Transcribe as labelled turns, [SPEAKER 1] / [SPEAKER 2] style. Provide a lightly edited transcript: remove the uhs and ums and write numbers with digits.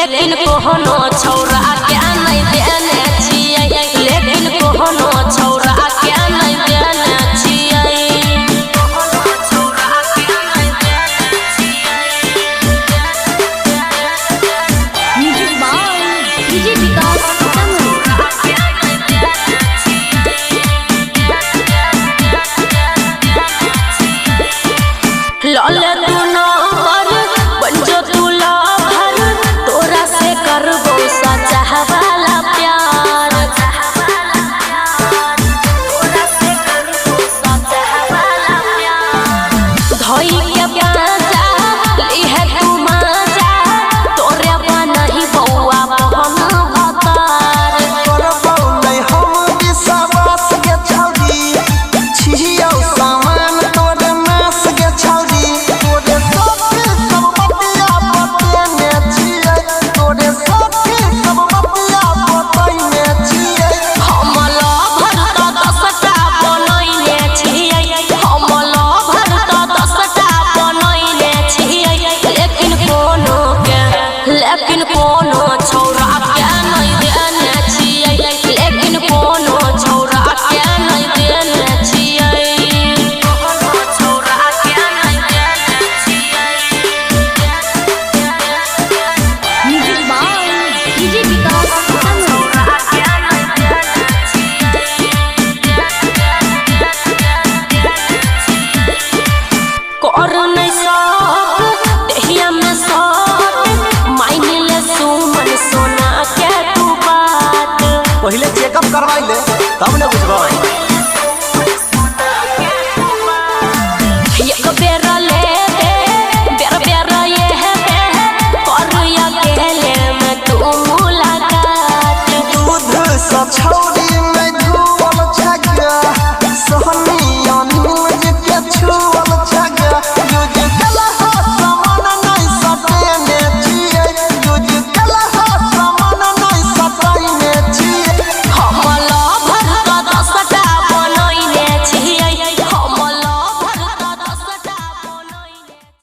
[SPEAKER 1] लेकिन कोनो छौरा के नहीं देने छियै, लेकिन कोनो छौरा के नहीं देने छियै। लौले तू नौकर बन जो तू लौभर, तोरा से करबो सच्चा वाला प्यार, तोरा से करबो सच्चा वाला प्यार। धोई के बाजा लिहे तू मजा, तोरे बनही बौआ बहन भतार।
[SPEAKER 2] करबौ नहीं हम विश्वास के छौरी, छियौ सामान तोरे नास के छौरी। तोरे साथे सब बतिया बतेने छियै, तोरे साथे सब बतिया बतैने छियै।
[SPEAKER 1] हम लौभर त 10टा बनैने छियै, हम लौभर त 10टा बनैने छियै। लेकिन कोनो